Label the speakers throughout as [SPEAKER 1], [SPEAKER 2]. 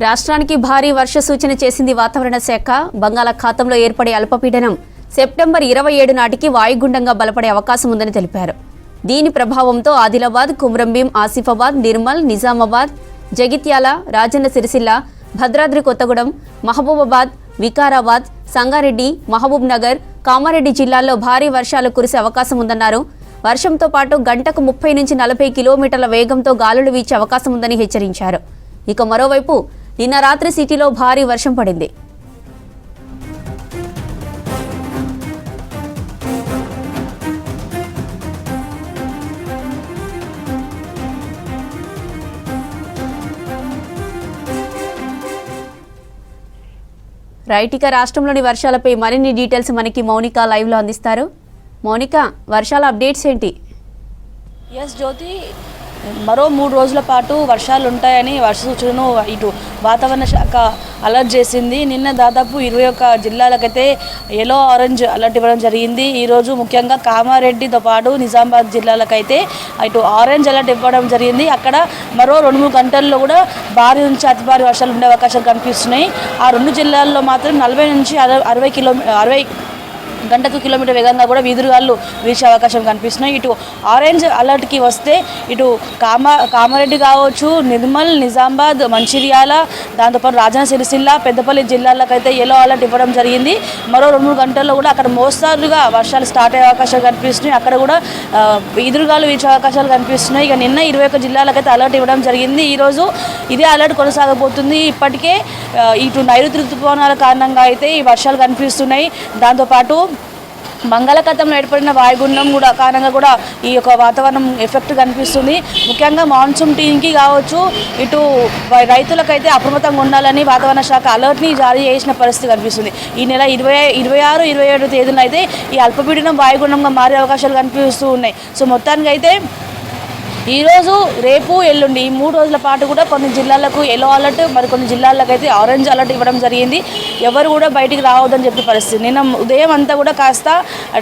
[SPEAKER 1] రాష్ట్రానికి భారీ వర్ష సూచన చేసింది వాతావరణ శాఖ. బంగాళాఖాతంలో ఏర్పడే అల్పపీడనం సెప్టెంబర్ 27 నాటికి వాయుగుండంగా బలపడే అవకాశం ఉందని తెలిపారు. దీని ప్రభావంతో ఆదిలాబాద్, కుమ్రంభీం, ఆసిఫాబాద్, నిర్మల్, నిజామాబాద్, జగిత్యాల, రాజన్న సిరిసిల్ల, భద్రాద్రి కొత్తగూడెం, మహబూబాబాద్, వికారాబాద్, సంగారెడ్డి, మహబూబ్ నగర్, కామారెడ్డి జిల్లాల్లో భారీ వర్షాలు కురిసే అవకాశం ఉందన్నారు. వర్షంతో పాటు గంటకు 30 నుంచి 40 కిలోమీటర్ల వేగంతో గాలులు వీచే అవకాశం ఉందని హెచ్చరించారు. ఇక మరోవైపు నిన్న రాత్రి సిటీలో భారీ వర్షం పడింది. రైట్, ఇక రాష్ట్రంలోని వర్షాలపై మరిన్ని డీటెయిల్స్ మనకి మౌనిక లైవ్లో అందిస్తారు. మౌనిక, వర్షాల అప్డేట్స్ ఏంటి?
[SPEAKER 2] ఎస్ జ్యోతి, మరో 3 రోజుల పాటు వర్షాలు ఉంటాయని వర్ష సూచనను ఇటు వాతావరణ శాఖ అలర్ట్ చేసింది. నిన్న దాదాపు 21 జిల్లాలకైతే ఎల్లో ఆరెంజ్ అలర్ట్ ఇవ్వడం జరిగింది. ఈరోజు ముఖ్యంగా కామారెడ్డితో పాటు నిజామాబాద్ జిల్లాలకైతే ఇటు ఆరెంజ్ అలర్ట్ ఇవ్వడం జరిగింది. అక్కడ మరో 2-3 గంటల్లో కూడా భారీ నుంచి అతి భారీ వర్షాలు ఉండే అవకాశాలు కనిపిస్తున్నాయి. ఆ 2 జిల్లాల్లో మాత్రం 40 నుంచి 60 గంటకు కిలోమీటర్ వేగంగా కూడా వీధురుగాళ్ళు వీచే అవకాశం కనిపిస్తున్నాయి. ఇటు ఆరెంజ్ అలర్ట్కి వస్తే ఇటు కామారెడ్డి కావచ్చు, నిర్మల్, నిజామాబాద్, మంచిర్యాల, దాంతోపాటు రాజన్న సిరిసిల్ల, పెద్దపల్లి జిల్లాలకైతే ఎల్లో అలర్ట్ ఇవ్వడం జరిగింది. మరో 2-3 గంటల్లో కూడా అక్కడ మోస్తారుగా వర్షాలు స్టార్ట్ అయ్యే అవకాశాలు కనిపిస్తున్నాయి. అక్కడ కూడా వీధురుగాలు వీచే అవకాశాలు కనిపిస్తున్నాయి. ఇక నిన్న 21 జిల్లాలకైతే అలర్ట్ ఇవ్వడం జరిగింది. ఈరోజు ఇదే అలర్ట్ కొనసాగబోతుంది. ఇప్పటికే ఇటు నైరుతి ఋతుపవనాల కారణంగా అయితే ఈ వర్షాలు కనిపిస్తున్నాయి. దాంతోపాటు బంగాళాఖాతంలో ఏర్పడిన వాయుగుండం కూడా కారణంగా కూడా ఈ యొక్క వాతావరణం ఎఫెక్ట్ కనిపిస్తుంది. ముఖ్యంగా మాన్సూన్ టీంకి కావచ్చు, ఇటు రైతులకైతే అప్రమత్తంగా ఉండాలని వాతావరణ శాఖ అలర్ట్ని జారీ చేసిన పరిస్థితి కనిపిస్తుంది. ఈ నెల 26, 27 తేదీన అయితే ఈ అల్పపీడనం వాయుగుండంగా మారే అవకాశాలు కనిపిస్తూ ఉన్నాయి. సో మొత్తానికి అయితే ఈరోజు, రేపు, ఎల్లుండి ఈ 3 రోజుల పాటు కూడా కొన్ని జిల్లాలకు ఎల్లో అలర్ట్, మరికొన్ని జిల్లాలకు అయితే ఆరెంజ్ అలర్ట్ ఇవ్వడం జరిగింది. ఎవరు కూడా బయటికి రావద్దని చెప్పిన పరిస్థితి. నిన్న ఉదయం అంతా కూడా కాస్త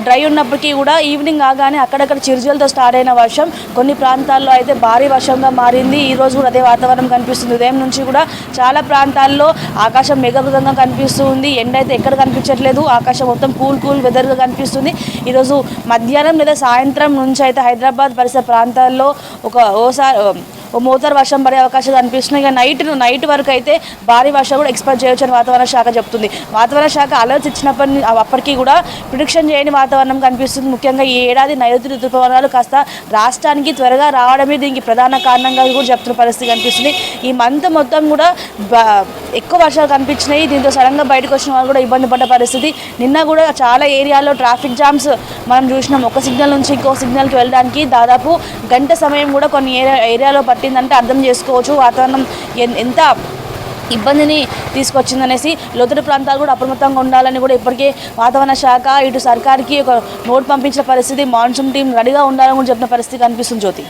[SPEAKER 2] డ్రై ఉన్నప్పటికీ కూడా ఈవినింగ్ కాగానే అక్కడక్కడ చిరుజలతో స్టార్ట్ అయిన వర్షం కొన్ని ప్రాంతాల్లో అయితే భారీ వర్షంగా మారింది. ఈరోజు కూడా అదే వాతావరణం కనిపిస్తుంది. ఉదయం నుంచి కూడా చాలా ప్రాంతాల్లో ఆకాశం మేఘావృతంగా కనిపిస్తూ ఉంది. ఎండ అయితే ఎక్కడ కనిపించట్లేదు. ఆకాశం మొత్తం కూల్ వెదర్గా కనిపిస్తుంది. ఈరోజు మధ్యాహ్నం లేదా సాయంత్రం నుంచి అయితే హైదరాబాద్ పరిసర ప్రాంతాల్లో ఓ మోతారు వర్షం పడే అవకాశాలు కనిపిస్తున్నాయి. ఇక నైట్ వరకు అయితే భారీ వర్షం కూడా ఎక్స్పెక్ట్ చేయొచ్చు అని వాతావరణ శాఖ చెప్తుంది. వాతావరణ శాఖ అలర్ట్స్ అప్పటికీ కూడా ప్రిడిక్షన్ చేయని వాతావరణం కనిపిస్తుంది. ముఖ్యంగా ఈ ఏడాది నైరుతి ఋతుపవనాలు కాస్త రాష్ట్రానికి త్వరగా రావడమే దీనికి ప్రధాన కారణంగా కూడా చెప్తున్న పరిస్థితి కనిపిస్తుంది. ఈ మంత్ మొత్తం కూడా ఎక్కువ వర్షాలు కనిపించినాయి. దీంతో సడన్గా బయటకు వచ్చిన వాళ్ళు కూడా ఇబ్బంది పడ్డ పరిస్థితి. నిన్న కూడా చాలా ఏరియాల్లో ట్రాఫిక్ జామ్స్ మనం చూసినాం. ఒక సిగ్నల్ నుంచి ఇంకో సిగ్నల్కి వెళ్ళడానికి దాదాపు గంట సమయం కూడా కొన్ని ఏరియాలో పట్టిందంటే అర్థం చేసుకోవచ్చు వాతావరణం ఎంత ఇబ్బందిని తీసుకొచ్చిందనేసి. లోతట్టు ప్రాంతాలు కూడా అప్రమత్తంగా ఉండాలని కూడా ఇప్పటికే వాతావరణ శాఖ ఇటు సర్కార్కి ఒక నోట్ పంపించిన పరిస్థితి. మాన్సూన్ టీం రెడీగా ఉండాలని కూడా చెప్పిన పరిస్థితి కనిపిస్తుంది జ్యోతి.